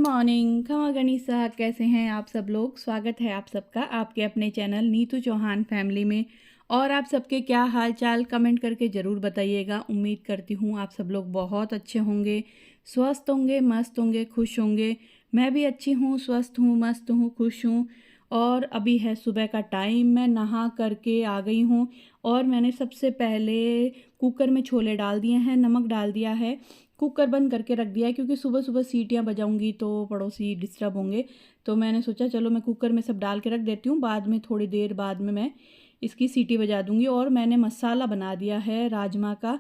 Morning खमा गणिसा। कैसे हैं आप सब लोग। स्वागत है आप सबका आपके अपने चैनल नीतू चौहान फैमिली में। और आप सबके क्या हाल चाल कमेंट करके ज़रूर बताइएगा। उम्मीद करती हूँ आप सब लोग बहुत अच्छे होंगे, स्वस्थ होंगे, मस्त होंगे, खुश होंगे। मैं भी अच्छी हूँ, स्वस्थ हूँ, मस्त हूँ, खुश हूँ। और अभी है सुबह का टाइम, मैं नहा करके आ गई हूँ। और मैंने सबसे पहले कुकर में छोले डाल दिए हैं, नमक डाल दिया है, कुकर बंद करके रख दिया है क्योंकि सुबह सुबह सीटियाँ बजाऊंगी तो पड़ोसी डिस्टर्ब होंगे। तो मैंने सोचा चलो मैं कुकर में सब डाल के रख देती हूँ, बाद में थोड़ी देर बाद में मैं इसकी सीटी बजा दूंगी। और मैंने मसाला बना दिया है राजमा का,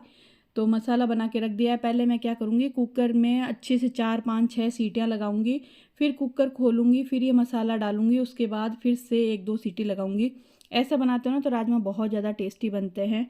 तो मसाला बना के रख दिया है। पहले मैं क्या करूँगी, कुकर में अच्छे से 4 5 6 सीटियाँ लगाऊंगी, फिर कुकर खोलूँगी, फिर ये मसाला डालूँगी, उसके बाद फिर से 1 2 सीटी लगाऊँगी। ऐसा बनाते हो ना तो राजमा बहुत ज़्यादा टेस्टी बनते हैं।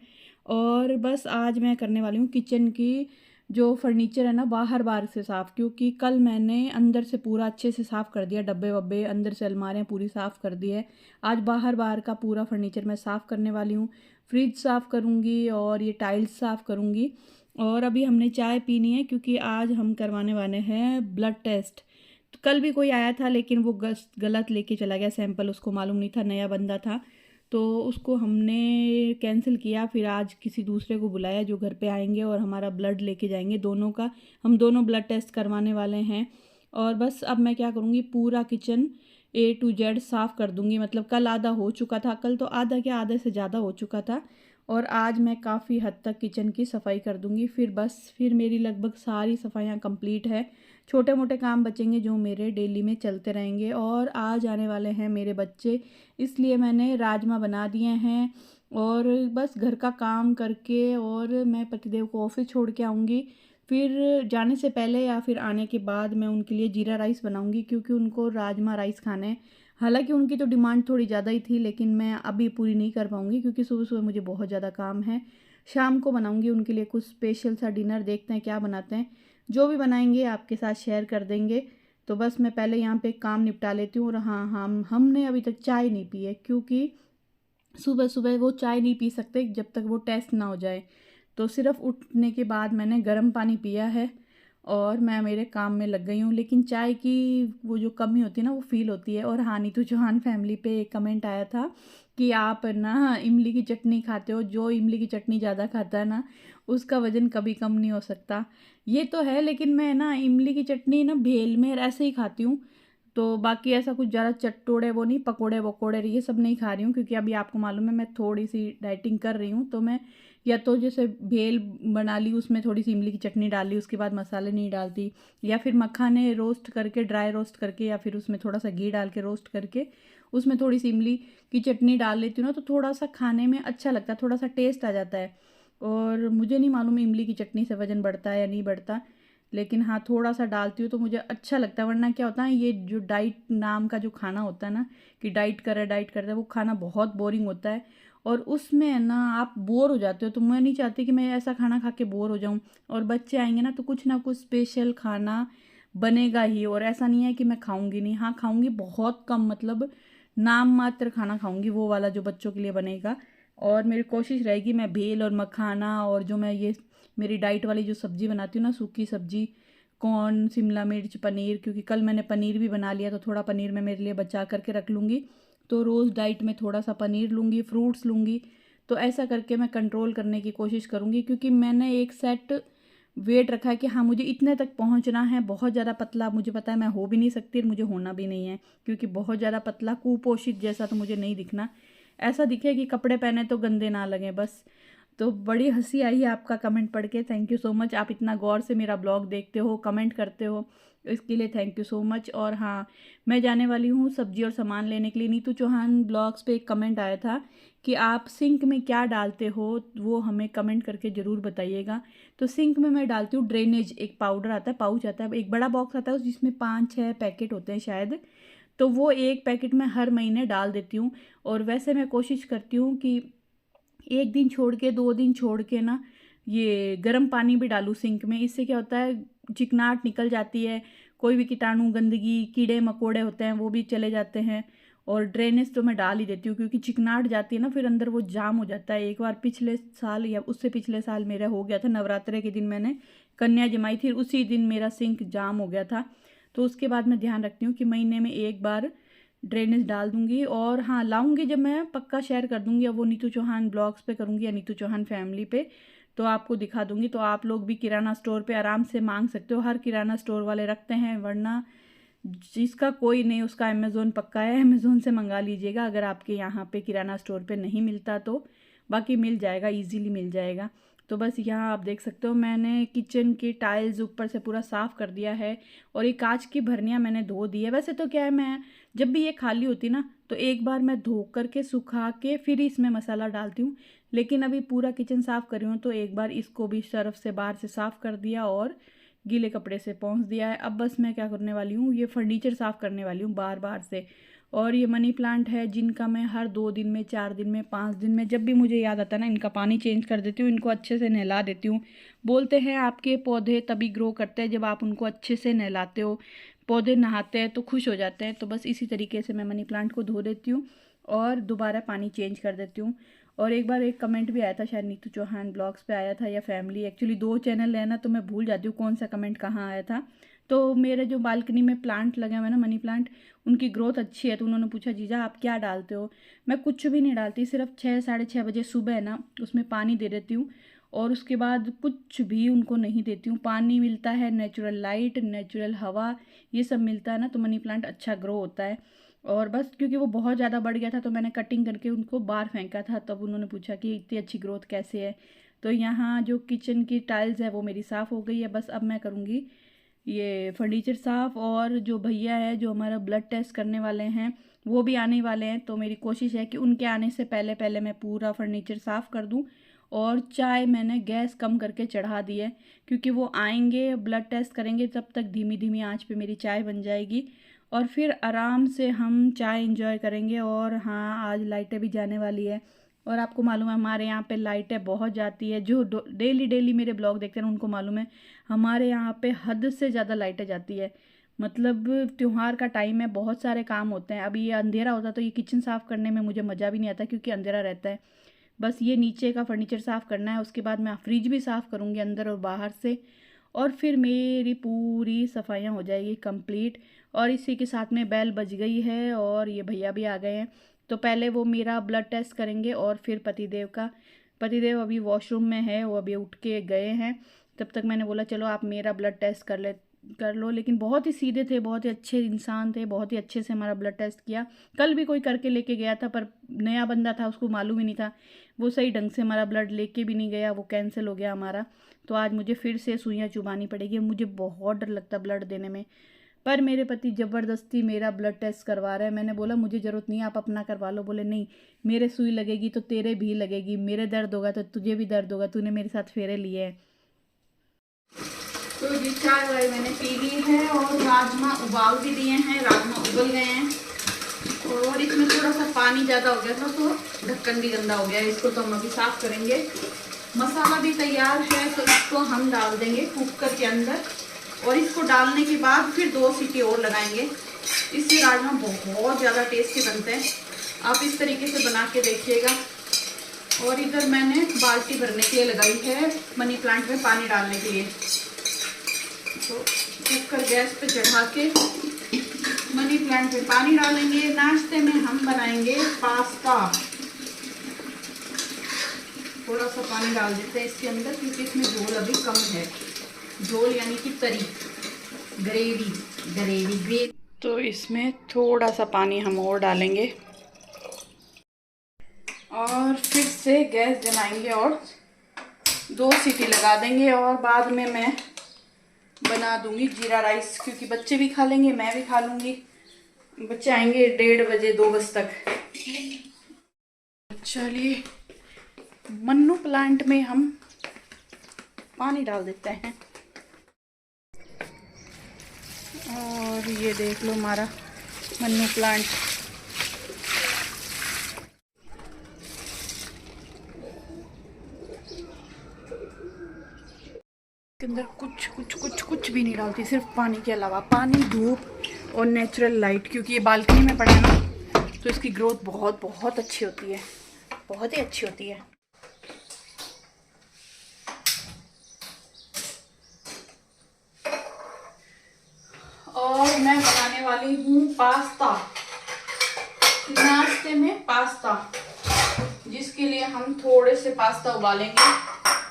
और बस आज मैं करने वाली हूँ किचन की जो फर्नीचर है ना बाहर बाहर से साफ़, क्योंकि कल मैंने अंदर से पूरा अच्छे से साफ़ कर दिया, डब्बे वब्बे अंदर से अलमारियाँ पूरी साफ़ कर दी है। आज बाहर बाहर का पूरा फर्नीचर मैं साफ़ करने वाली हूँ। फ्रिज साफ़ करूँगी और ये टाइल्स साफ़ करूँगी। और अभी हमने चाय पीनी है क्योंकि आज हम करवाने वाले हैं ब्लड टेस्ट। तो कल भी कोई आया था लेकिन वो गलत लेके चला गया सैंपल, उसको मालूम नहीं था, नया बंदा था तो उसको हमने कैंसिल किया। फिर आज किसी दूसरे को बुलाया जो घर पे आएंगे और हमारा ब्लड लेके जाएंगे, दोनों का हम दोनों ब्लड टेस्ट करवाने वाले हैं। और बस अब मैं क्या करूँगी, पूरा किचन A to Z साफ़ कर दूँगी। मतलब कल आधा हो चुका था, कल तो आधा क्या आधे से ज़्यादा हो चुका था। और आज मैं काफ़ी हद तक किचन की सफाई कर दूँगी। फिर मेरी लगभग सारी सफाइयाँ कंप्लीट है। छोटे मोटे काम बचेंगे जो मेरे डेली में चलते रहेंगे। और आज आने वाले हैं मेरे बच्चे, इसलिए मैंने राजमा बना दिए हैं। और बस घर का काम करके और मैं पतिदेव को ऑफिस छोड़ के आऊँगी। फिर जाने से पहले या फिर आने के बाद मैं उनके लिए जीरा राइस बनाऊँगी क्योंकि उनको राजमा राइस खाना है। हालांकि उनकी तो डिमांड थोड़ी ज़्यादा ही थी लेकिन मैं अभी पूरी नहीं कर पाऊँगी क्योंकि सुबह सुबह मुझे बहुत ज़्यादा काम है। शाम को बनाऊँगी उनके लिए कुछ स्पेशल सा डिनर, देखते हैं क्या बनाते हैं। जो भी बनाएंगे आपके साथ शेयर कर देंगे। तो बस मैं पहले यहाँ पे काम निपटा लेती हूँ। और हाँ, हमने अभी तक चाय नहीं पी है क्योंकि सुबह सुबह वो चाय नहीं पी सकते जब तक वो टेस्ट ना हो जाए। तो सिर्फ उठने के बाद मैंने गर्म पानी पिया है और मैं मेरे काम में लग गई हूँ। लेकिन चाय की वो जो कमी होती है ना वो फ़ील होती है। और हाँ, नीतू चौहान फैमिली पे एक कमेंट आया था कि आप ना इमली की चटनी खाते हो, जो इमली की चटनी ज़्यादा खाता है ना उसका वज़न कभी कम नहीं हो सकता। ये तो है, लेकिन मैं ना इमली की चटनी ना भेल में ऐसे ही खाती हूँ। तो बाकी ऐसा कुछ ज़्यादा चटोड़े वो नहीं, पकोड़े वकोड़े ये सब नहीं खा रही हूँ क्योंकि अभी आपको मालूम है मैं थोड़ी सी डाइटिंग कर रही हूँ। तो मैं या तो जैसे भेल बना ली, उसमें थोड़ी सी इमली की चटनी डाल ली, उसके बाद मसाले नहीं डालती, या फिर मखाने रोस्ट करके, ड्राई रोस्ट करके, या फिर उसमें थोड़ा सा घी डाल के रोस्ट करके उसमें थोड़ी सी इमली की चटनी डाल लेती हूँ ना, तो थोड़ा सा खाने में अच्छा लगता है, थोड़ा सा टेस्ट आ जाता है। और मुझे नहीं मालूम इमली की चटनी से वज़न बढ़ता है या नहीं बढ़ता, लेकिन हाँ थोड़ा सा डालती हूँ तो मुझे अच्छा लगता है। वरना क्या होता है, ये जो डाइट नाम का जो खाना होता है ना कि डाइट कर रहा है डाइट कर रहा है, वो खाना बहुत बोरिंग होता है। और उसमें है ना आप बोर हो जाते हो। तो मैं नहीं चाहती कि मैं ऐसा खाना खा के बोर हो जाऊँ। और बच्चे आएंगे ना तो कुछ ना कुछ स्पेशल खाना बनेगा ही। और ऐसा नहीं है कि मैं खाऊंगी नहीं, हाँ खाऊंगी, बहुत कम, मतलब नाम मात्र खाना खाऊंगी वो वाला जो बच्चों के लिए बनेगा। और मेरी कोशिश रहेगी मैं भेल और मखाना और जो मैं ये मेरी डाइट वाली जो सब्ज़ी बनाती हूँ ना, सूखी सब्ज़ी, कॉर्न, शिमला मिर्च, पनीर, क्योंकि कल मैंने पनीर भी बना लिया तो थोड़ा पनीर मैं मेरे लिए बचा करके रख लूँगी। तो रोज़ डाइट में थोड़ा सा पनीर लूँगी, फ्रूट्स लूँगी। तो ऐसा करके मैं कंट्रोल करने की कोशिश करूँगी क्योंकि मैंने एक सेट वेट रखा है कि हाँ मुझे इतने तक पहुँचना है। बहुत ज़्यादा पतला मुझे पता है मैं हो भी नहीं सकती और मुझे होना भी नहीं है, क्योंकि बहुत ज़्यादा पतला कुपोषित जैसा तो मुझे नहीं दिखना। ऐसा दिखे कि कपड़े पहने तो गंदे ना लगें बस। तो बड़ी हंसी आई है आपका कमेंट पढ़ के, थैंक यू सो मच। आप इतना गौर से मेरा ब्लॉग देखते हो, कमेंट करते हो, इसके लिए थैंक यू सो मच। और हाँ, मैं जाने वाली हूँ सब्जी और सामान लेने के लिए। नीतू चौहान ब्लॉग्स पे एक कमेंट आया था कि आप सिंक में क्या डालते हो, वो हमें कमेंट करके ज़रूर बताइएगा। तो सिंक में मैं डालती हूँ ड्रेनेज, एक पाउडर आता है, पाउच आता है, एक बड़ा बॉक्स आता है जिसमें 5 6 पैकेट होते हैं शायद। तो वो एक पैकेट मैं हर महीने डाल देती हूँ। और वैसे मैं कोशिश करती हूँ कि 1 दिन छोड़ के 2 दिन छोड़ के ना ये गर्म पानी भी डालूँ सिंक में। इससे क्या होता है, चिकनाहट निकल जाती है, कोई भी कीटाणु गंदगी कीड़े मकोड़े होते हैं वो भी चले जाते हैं। और ड्रेनेज तो मैं डाल ही देती हूँ क्योंकि चिकनाहट जाती है ना फिर अंदर वो जाम हो जाता है। एक बार पिछले साल या उससे पिछले साल मेरा हो गया था, नवरात्रे के दिन मैंने कन्या जमाई थी, उसी दिन मेरा सिंक जाम हो गया था। तो उसके बाद मैं ध्यान रखती हूँ कि महीने में एक बार ड्रेनेज डाल दूँगी। और हाँ, लाऊँगी जब मैं पक्का शेयर कर दूँगी, अब वो नीतू चौहान ब्लॉग्स पे करूँगी या नीतू चौहान फैमिली पे, तो आपको दिखा दूँगी। तो आप लोग भी किराना स्टोर पे आराम से मांग सकते हो, हर किराना स्टोर वाले रखते हैं, वरना जिसका कोई नहीं उसका अमेज़ोन पक्का है, अमेज़ोन से मंगा लीजिएगा अगर आपके यहाँ पे किराना स्टोर पे नहीं मिलता तो। बाकी मिल जाएगा, ईज़िली मिल जाएगा। तो बस यहाँ आप देख सकते हो मैंने किचन की टाइल्स ऊपर से पूरा साफ़ कर दिया है, और ये कांच की भरनियाँ मैंने धो दी है। वैसे तो क्या है, मैं जब भी ये खाली होती ना तो एक बार मैं धो करके सुखा के फिर इसमें मसाला डालती हूँ, लेकिन अभी पूरा किचन साफ़ कर रही हूँ तो एक बार इसको भी सर्फ से बाहर से साफ़ कर दिया और गीले कपड़े से पोंछ दिया है। अब बस मैं क्या करने वाली हूँ, ये फर्नीचर साफ़ करने वाली हूँ बार बार से। और ये मनी प्लांट है जिनका मैं हर 2 दिन में, 4 दिन में, 5 दिन में जब भी मुझे याद आता है ना, इनका पानी चेंज कर देती हूँ, इनको अच्छे से नहला देती हूँ। बोलते हैं आपके पौधे तभी ग्रो करते हैं जब आप उनको अच्छे से नहलाते हो, पौधे नहाते हैं तो खुश हो जाते हैं। तो बस इसी तरीके से मैं मनी प्लांट को धो देती हूँ और दोबारा पानी चेंज कर देती हूँ। और एक बार एक कमेंट भी आया था, शायद नीतू चौहान ब्लॉग्स पे आया था या फैमिली, एक्चुअली 2 चैनल है ना तो मैं भूल जाती हूँ कौन सा कमेंट कहाँ आया था। तो मेरे जो बालकनी में प्लांट लगे हुए हैं ना, मनी प्लांट, उनकी ग्रोथ अच्छी है, तो उन्होंने पूछा जीजा आप क्या डालते हो। मैं कुछ भी नहीं डालती, सिर्फ 6 साढ़े 6 बजे सुबह है ना उसमें पानी दे देती हूँ, और उसके बाद कुछ भी उनको नहीं देती हूँ। पानी मिलता है, नेचुरल लाइट, नेचुरल हवा, ये सब मिलता है ना तो मनी प्लांट अच्छा ग्रो होता है। और बस क्योंकि वो बहुत ज़्यादा बढ़ गया था तो मैंने कटिंग करके उनको बाहर फेंका था, तब उन्होंने पूछा कि इतनी अच्छी ग्रोथ कैसे है। तो यहाँ जो किचन की टाइल्स है वो मेरी साफ़ हो गई है। बस अब मैं करूँगी ये फर्नीचर साफ़, और जो भैया है जो हमारा ब्लड टेस्ट करने वाले हैं वो भी आने वाले हैं, तो मेरी कोशिश है कि उनके आने से पहले पहले मैं पूरा फर्नीचर साफ़ कर दूं। और चाय मैंने गैस कम करके चढ़ा दी है, क्योंकि वो आएंगे ब्लड टेस्ट करेंगे, तब तक धीमी धीमी आंच पे मेरी चाय बन जाएगी और फिर आराम से हम चाय इंजॉय करेंगे। और हाँ, आज लाइटें भी जाने वाली है, और आपको मालूम है हमारे यहाँ पे लाइटें बहुत जाती है। जो डेली डेली मेरे ब्लॉग देखते हैं उनको मालूम है हमारे यहाँ पे हद से ज़्यादा लाइटें जाती है। मतलब त्योहार का टाइम है, बहुत सारे काम होते हैं। अभी ये अंधेरा होता तो ये किचन साफ़ करने में मुझे मज़ा भी नहीं आता क्योंकि अंधेरा रहता है। बस ये नीचे का फर्नीचर साफ़ करना है, उसके बाद मैं फ्रिज भी साफ़ करूँगी अंदर और बाहर से, और फिर मेरी पूरी सफाइयाँ हो जाएगी कंप्लीट। और इसी के साथ में बेल बज गई है और ये भैया भी आ गए हैं। तो पहले वो मेरा ब्लड टेस्ट करेंगे और फिर पतिदेव का। पतिदेव अभी वॉशरूम में है, वो अभी उठ के गए हैं। तब तक मैंने बोला चलो आप मेरा ब्लड टेस्ट कर लो। लेकिन बहुत ही सीधे थे, बहुत ही अच्छे इंसान थे, बहुत ही अच्छे से हमारा ब्लड टेस्ट किया। कल भी कोई करके लेके गया था पर नया बंदा था, उसको मालूम ही नहीं था, वो सही ढंग से हमारा ब्लड लेके भी नहीं गया, वो कैंसिल हो गया हमारा। तो आज मुझे फिर से सुइयाँ चुभानी पड़ेगी, मुझे बहुत डर लगता ब्लड देने में। पर मेरे पति ज़बरदस्ती मेरा ब्लड टेस्ट करवा रहे हैं। मैंने बोला मुझे ज़रूरत नहीं, आप अपना करवा लो। बोले नहीं, मेरे सुई लगेगी तो तेरे भी लगेगी, मेरे दर्द होगा तो तुझे भी दर्द होगा, तूने मेरे साथ फेरे लिए हैं। तो जी चाय वाय मैंने पी ली है और राजमा उबाल भी दिए हैं, राजमा उबल गए हैं। और इसमें थोड़ा सा पानी ज़्यादा हो गया था तो ढक्कन भी गंदा हो गया है, इसको तो हम अभी साफ़ करेंगे। मसाला भी तैयार है तो इसको हम डाल देंगे कुकर के अंदर, और इसको डालने के बाद फिर 2 सीटी और लगाएंगे। इससे राजमा बहुत ज़्यादा टेस्टी बनते हैं, आप इस तरीके से बना के देखिएगा। और इधर मैंने बाल्टी भरने के लिए लगाई है मनी प्लांट में पानी डालने के लिए। तो कुकर गैस पे चढ़ा के मनी प्लांट में पानी डालेंगे। नाश्ते में हम बनाएंगे पास्ता। थोड़ा सा पानी डाल देते हैं इसके अंदर क्योंकि इसमें झोल अभी कम है, झोल यानी कि तरी, ग्रेवी। तो इसमें थोड़ा सा पानी हम और डालेंगे और फिर से गैस जलाएंगे और 2 सीटी लगा देंगे। और बाद में मैं बना दूंगी जीरा राइस, क्योंकि बच्चे भी खा लेंगे, मैं भी खा लूँगी। बच्चे आएंगे 1:30 बजे, 2 बजे तक। चलिए मन्नू प्लांट में हम पानी डाल देते हैं। और ये देख लो हमारा मन्नू प्लांट। के अंदर कुछ भी नहीं डालती, सिर्फ पानी के अलावा, पानी, धूप और नेचुरल लाइट। क्योंकि ये बालकनी में पड़ा है ना तो इसकी ग्रोथ बहुत अच्छी होती है, बहुत ही अच्छी होती है। और वाली हूँ पास्ता, नाश्ते में पास्ता, जिसके लिए हम थोड़े से पास्ता उबालेंगे।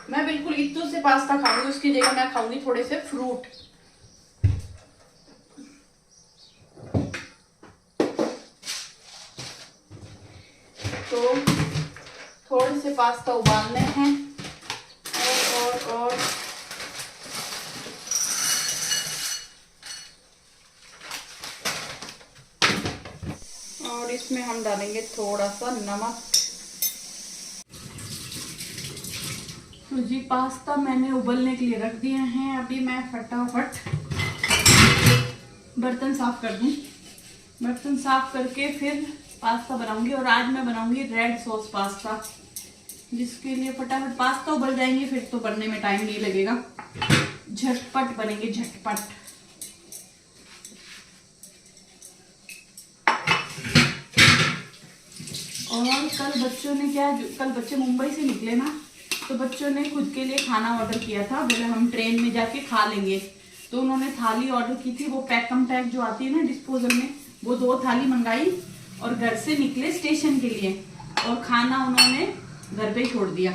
मैं बिल्कुल इतू से पास्ता खाऊंगी, उसकी जगह मैं खाऊंगी थोड़े से फ्रूट। तो थोड़े से पास्ता उबालने हैं और इसमें हम डालेंगे थोड़ा सा नमक। तो जी पास्ता मैंने उबलने के लिए रख दिए हैं। अभी मैं फटाफट बर्तन साफ कर दूं। बर्तन साफ करके फिर पास्ता बनाऊंगी, और आज मैं बनाऊंगी रेड सॉस पास्ता, जिसके लिए फटाफट पास्ता उबल जाएंगे, फिर तो बनने में टाइम नहीं लगेगा, झटपट बनेंगे झटपट। और कल बच्चों ने कल बच्चे मुंबई से निकले ना, तो बच्चों ने खुद के लिए खाना ऑर्डर किया था। बोले हम ट्रेन में जाके खा लेंगे, तो उन्होंने थाली ऑर्डर की थी, वो पैकम पैक जो आती है ना डिस्पोजल में, वो 2 थाली मंगाई और घर से निकले स्टेशन के लिए, और खाना उन्होंने घर पे छोड़ दिया।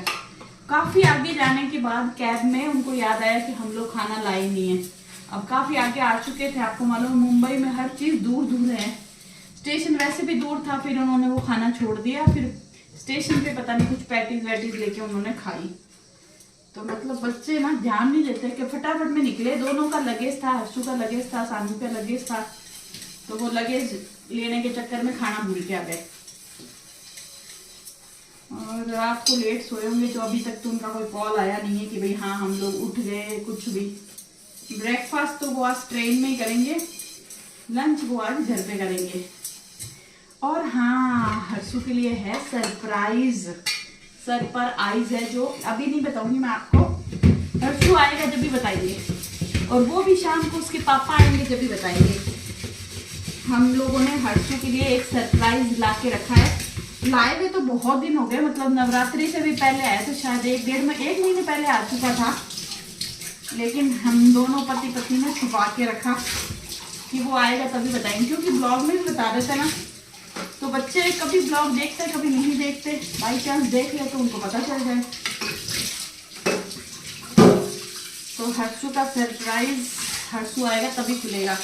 काफ़ी आगे जाने के बाद कैब में उनको याद आया कि हम लोग खाना लाए नहीं है। अब काफ़ी आगे आ चुके थे, आपको मालूम मुंबई में हर चीज़ दूर दूर है, स्टेशन वैसे भी दूर था, फिर उन्होंने वो खाना छोड़ दिया। फिर स्टेशन पे पता नहीं कुछ पैटीज वैटीज लेके उन्होंने खाई। तो मतलब बच्चे ना ध्यान नहीं देते कि फटाफट में निकले। दोनों का लगेज था, हर्षू का लगेज था, सानू का लगेज था, तो वो लगेज लेने के चक्कर में खाना भूल के आ गए। और रात को लेट सोए होंगे, तो अभी तक तो उनका कोई कॉल आया नहीं है कि भाई हाँ हम लोग उठ गए कुछ भी। ब्रेकफास्ट तो वो आज ट्रेन में ही करेंगे, लंच वो आज घर पे करेंगे। और हाँ, हर्षू के लिए है सरप्राइज, सर पर आइज है, जो अभी नहीं बताऊंगी मैं आपको, हर्षू आएगा जब भी बताइए, और वो भी शाम को उसके पापा आएंगे जब भी बताएंगे। हम लोगों ने हर्षू के लिए एक सरप्राइज ला के रखा है। लाए हुए तो बहुत दिन हो गए, मतलब नवरात्रि से भी पहले आया, तो शायद 1 महीने पहले आ चुका था, लेकिन हम दोनों पति पत्नी ने छुपा के रखा कि वो आएगा तभी बताएंगे, क्योंकि ब्लॉग में भी बता देते ना, तो बच्चे कभी ब्लॉग देखते कभी नहीं देखते, बाई चांस देख ले तो उनको पता चल जाए। तो हर्षू का सरप्राइज, हर्षू आएगा तभी खुलेगा।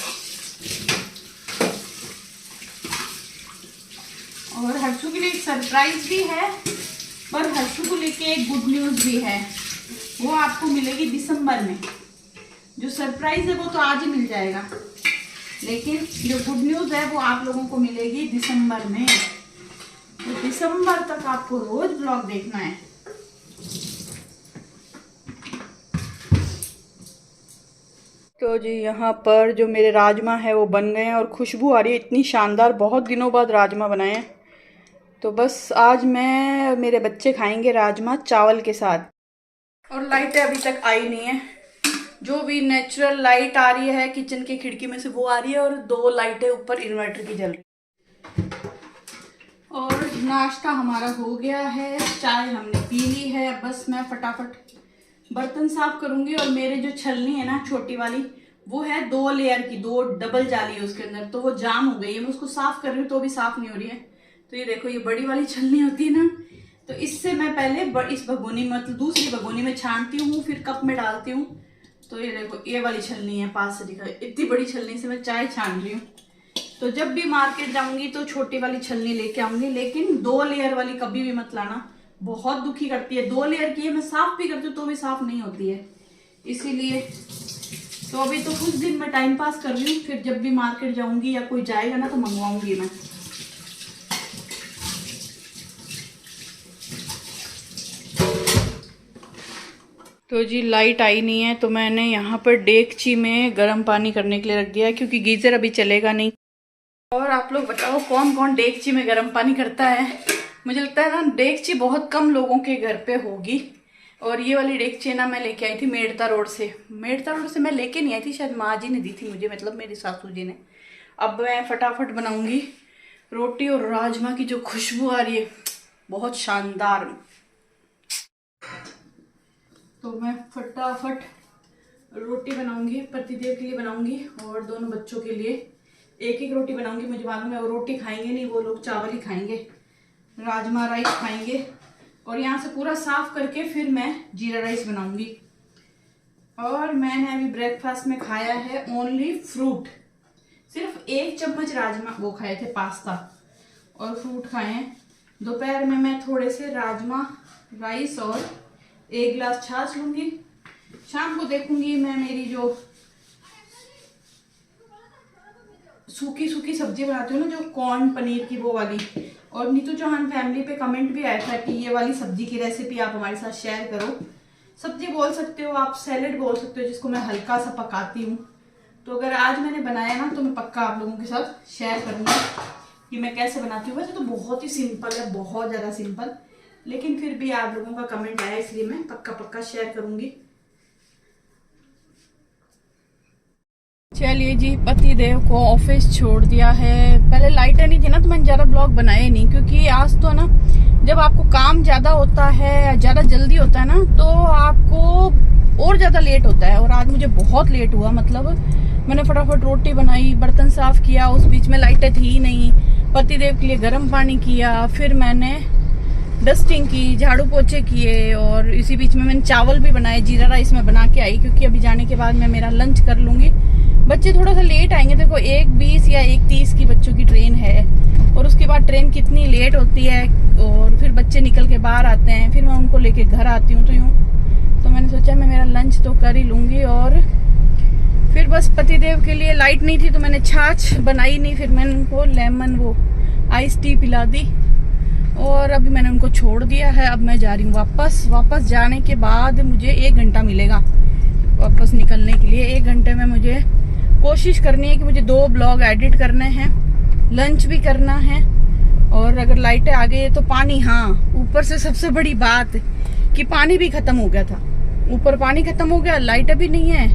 और हर्षू के लिए एक सरप्राइज भी है, पर हर्षू को लेके एक गुड न्यूज भी है, वो आपको मिलेगी दिसंबर में। जो सरप्राइज है वो तो आज ही मिल जाएगा, लेकिन जो गुड न्यूज है वो आप लोगों को मिलेगी दिसंबर में। तो दिसंबर तक आपको रोज ब्लॉग देखना है। तो जी यहाँ पर जो मेरे राजमा है वो बन गए हैं, और खुशबू आ रही है इतनी शानदार, बहुत दिनों बाद राजमा बनाए हैं। तो बस आज मैं और मेरे बच्चे खाएंगे राजमा चावल के साथ। और लाइटें अभी तक आई नहीं है, जो भी नेचुरल लाइट आ रही है किचन की खिड़की में से वो आ रही है, और 2 लाइटें ऊपर इन्वर्टर की जल रही है। और नाश्ता हमारा हो गया है, चाय हमने पी ली है। बस मैं फटाफट बर्तन साफ करूंगी, और मेरे जो छलनी है ना छोटी वाली, वो है 2 लेयर की, 2 डबल जाली है उसके अंदर, तो वो जाम हो गई है। मैं उसको साफ कर रही हूँ तो भी साफ नहीं हो रही है। तो ये देखो, ये बड़ी वाली छलनी होती है ना, तो इससे मैं पहले इस भगोनी में, मतलब दूसरी भगोनी में छानती हूँ, फिर कप में डालती हूँ। तो ये देखो, ये वाली छलनी है, पास से दिखा, इतनी बड़ी छलनी से मैं चाय छान रही हूँ। तो जब भी मार्केट जाऊंगी तो छोटी वाली छलनी लेके आऊंगी, लेकिन 2 लेयर वाली कभी भी मत लाना, बहुत दुखी करती है। 2 लेयर की है, मैं साफ भी करती हूँ तो भी साफ नहीं होती है, इसीलिए। तो अभी तो कुछ दिन मैं टाइम पास कर रही हूँ, फिर जब भी मार्केट जाऊंगी या कोई जाएगा ना तो मंगवाऊंगी मैं। तो जी लाइट आई नहीं है, तो मैंने यहाँ पर डेगची में गर्म पानी करने के लिए रख दिया है, क्योंकि गीजर अभी चलेगा नहीं। और आप लोग बताओ कौन कौन डेगची में गर्म पानी करता है। मुझे लगता है ना डेगची बहुत कम लोगों के घर पे होगी। और ये वाली डेगची ना मैं लेके आई थी मेड़ता रोड से। मेड़ता रोड से मैं लेके नहीं आई थी, शायद माँ जी ने दी थी मुझे, मतलब मेरी सासू जी ने। अब मैं फटाफट बनाऊंगी रोटी, और राजमा की जो खुशबू आ रही है बहुत शानदार। तो मैं फटाफट रोटी बनाऊंगी, पतिदेव के लिए बनाऊंगी और दोनों बच्चों के लिए। एक एक रोटी बनाऊंगी, मुझे मालूम है वो रोटी खाएंगे नहीं, वो लोग चावल ही खाएंगे, राजमा राइस खाएंगे। और यहाँ से पूरा साफ करके फिर मैं जीरा राइस बनाऊंगी। और मैंने अभी ब्रेकफास्ट में खाया है ओनली फ्रूट, सिर्फ 1 चम्मच राजमा वो खाए थे, पास्ता और फ्रूट खाए हैं। दोपहर में मैं थोड़े से राजमा राइस और 1 गिलास छाछ लूंगी। शाम को देखूंगी मैं मेरी जो सूखी सूखी सब्जी बनाती हूँ ना, जो कॉर्न पनीर की, वो वाली। और नीतू चौहान फैमिली पे कमेंट भी आया था कि ये वाली सब्जी की रेसिपी आप हमारे साथ शेयर करो। सब्जी बोल सकते हो आप, सैलेड बोल सकते हो, जिसको मैं हल्का सा पकाती हूँ। तो अगर आज मैंने बनाया ना तो मैं पक्का आप लोगों के साथ शेयर करूँगी कि मैं कैसे बनाती हूँ। वैसे तो बहुत ही सिंपल है, बहुत ज़्यादा सिंपल, लेकिन फिर भी आप लोगों का कमेंट आया इसलिए मैं पक्का शेयर करूँगी। चलिए जी, पति देव को ऑफिस छोड़ दिया है। पहले लाइटें नहीं थी ना तो मैंने ज़्यादा ब्लॉग बनाए नहीं, क्योंकि आज तो ना जब आपको काम ज़्यादा होता है, ज़्यादा जल्दी होता है ना, तो आपको और ज़्यादा लेट होता है। और आज मुझे बहुत लेट हुआ, मतलब मैंने फटाफट रोटी बनाई, बर्तन साफ किया, उस बीच में लाइटें थी ही नहीं। पति देव के लिए गर्म पानी किया, फिर मैंने डस्टिंग की, झाड़ू पोछे किए, और इसी बीच में मैंने चावल भी बनाए, जीरा राइस में बना के आई, क्योंकि अभी जाने के बाद मैं मेरा लंच कर लूँगी। बच्चे थोड़ा सा लेट आएंगे, देखो 1:20 या 1:30 की बच्चों की ट्रेन है, और उसके बाद ट्रेन कितनी लेट होती है, और फिर बच्चे निकल के बाहर आते हैं, फिर मैं उनको लेके घर आती हूँ। तो मैंने सोचा मैं मेरा लंच तो कर ही लूँगी। और फिर बस पतिदेव के लिए लाइट नहीं थी तो मैंने छाछ बनाई नहीं, फिर मैंने उनको लेमन वो आइस टी पिला दी, और अभी मैंने उनको छोड़ दिया है। अब मैं जा रही हूँ वापस जाने के बाद मुझे 1 घंटा मिलेगा वापस निकलने के लिए। 1 घंटे में मुझे कोशिश करनी है कि मुझे 2 ब्लॉग एडिट करने हैं, लंच भी करना है, और अगर लाइटें आ गई तो पानी, हाँ ऊपर से सबसे बड़ी बात कि पानी भी खत्म हो गया था, ऊपर पानी खत्म हो गया, लाइटें भी नहीं है।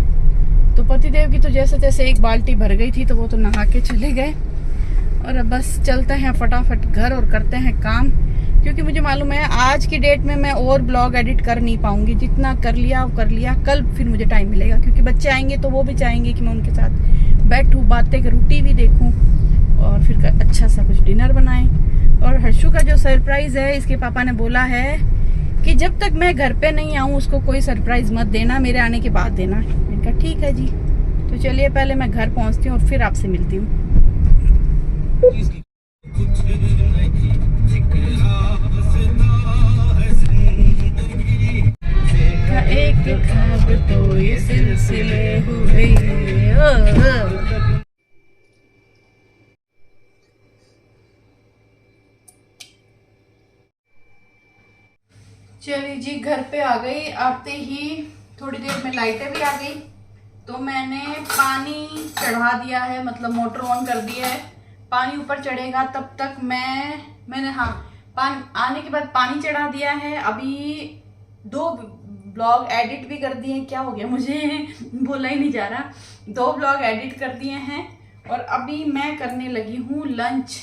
तो पतिदेव की तो जैसे तैसे 1 बाल्टी भर गई थी, तो वो तो नहा के चले गए। और अब बस चलते हैं फटाफट घर और करते हैं काम, क्योंकि मुझे मालूम है आज की डेट में मैं और ब्लॉग एडिट कर नहीं पाऊंगी। जितना कर लिया वो कर लिया, कल फिर मुझे टाइम मिलेगा, क्योंकि बच्चे आएंगे तो वो भी चाहेंगे कि मैं उनके साथ बैठूं, बातें करूं, टीवी देखूं, और फिर अच्छा सा कुछ डिनर बनाएं। और हर्षु का जो सरप्राइज है, इसके पापा ने बोला है कि जब तक मैं घर पे नहीं आऊँ उसको कोई सरप्राइज मत देना, मेरे आने के बाद देना। मैंने कहा ठीक है जी। तो चलिए पहले मैं घर पहुँचती हूँ और फिर आपसे मिलती हूँ। एक ख्वाब तो ये सिलसिले हुए। चलिए जी, घर पे आ गई। आते ही थोड़ी देर में लाइटें भी आ गई, तो मैंने पानी चढ़ा दिया है, मतलब मोटर ऑन कर दिया है। पानी ऊपर चढ़ेगा तब तक मैंने पानी आने के बाद पानी चढ़ा दिया है। अभी 2 ब्लॉग एडिट भी कर दिए। क्या हो गया, मुझे बोला ही नहीं जा रहा। 2 ब्लॉग एडिट कर दिए हैं, और अभी मैं करने लगी हूँ लंच।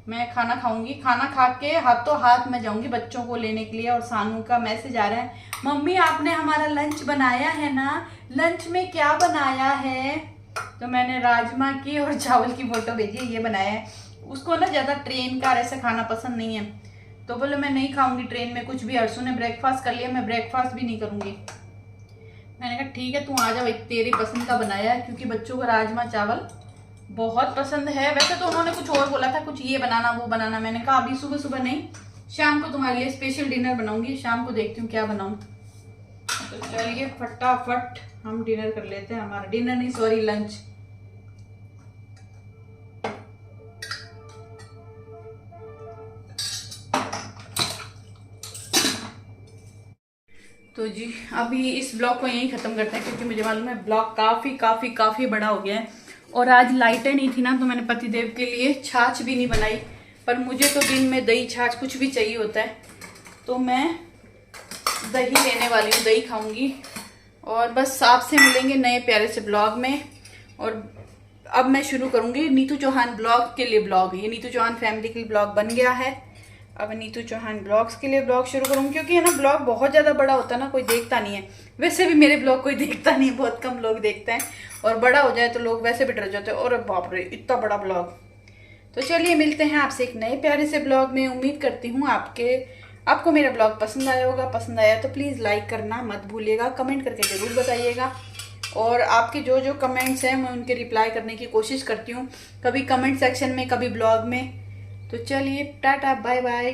मैं खाना खाऊंगी, खाना खा के हाथों हाथ मैं जाऊंगी बच्चों को लेने के लिए। और सानू का मैसेज आ रहा है, मम्मी आपने हमारा लंच बनाया है ना, लंच में क्या बनाया है? तो मैंने राजमा की और चावल की फोटो भेजी है, ये बनाया है। उसको ना ज़्यादा ट्रेन का ऐसा खाना पसंद नहीं है, तो बोले मैं नहीं खाऊंगी ट्रेन में कुछ भी। हर्षु ने ब्रेकफास्ट कर लिया, मैं ब्रेकफास्ट भी नहीं करूंगी। मैंने कहा ठीक है तू आ जा भाई, तेरी पसंद का बनाया है, क्योंकि बच्चों को राजमा चावल बहुत पसंद है। वैसे तो उन्होंने कुछ और बोला था, कुछ ये बनाना वो बनाना। मैंने कहा अभी सुबह नहीं, शाम को तुम्हारे लिए स्पेशल डिनर बनाऊंगी। शाम को देखती हूँ क्या बनाऊँ। तो चलिए फटाफट हम डिनर कर लेते हैं। हमारा डिनर नहीं, सॉरी लंच। तो जी अभी इस ब्लॉग को यहीं ख़त्म करते हैं, क्योंकि मुझे मालूम है ब्लॉग काफ़ी बड़ा हो गया है। और आज लाइटें नहीं थी ना, तो मैंने पतिदेव के लिए छाछ भी नहीं बनाई। पर मुझे तो दिन में दही छाछ कुछ भी चाहिए होता है, तो मैं दही लेने वाली हूँ, दही खाऊंगी। और बस आपसे मिलेंगे नए प्यारे से ब्लॉग में। और अब मैं शुरू करूँगी नीतू चौहान ब्लॉग के लिए ब्लॉग। ये नीतू चौहान फैमिली के लिए ब्लॉग बन गया है। अब नीतू चौहान ब्लॉग्स के लिए ब्लॉग शुरू करूँगी, क्योंकि है ना ब्लॉग बहुत ज़्यादा बड़ा होता है ना, कोई देखता नहीं है। वैसे भी मेरे ब्लॉग कोई देखता नहीं है, बहुत कम लोग देखते हैं, और बड़ा हो जाए तो लोग वैसे भी डर जाते हैं, और बाप रे इतना बड़ा ब्लॉग। तो चलिए मिलते हैं आपसे एक नए प्यारे से ब्लॉग में। उम्मीद करती हूँ आपको मेरा ब्लॉग पसंद आया होगा। पसंद आया तो प्लीज़ लाइक करना मत भूलिएगा, कमेंट करके ज़रूर बताइएगा। और आपके जो जो कमेंट्स हैं मैं उनके रिप्लाई करने की कोशिश करती हूँ, कभी कमेंट सेक्शन में, कभी ब्लॉग में। तो चलिए टाटा बाय बाय।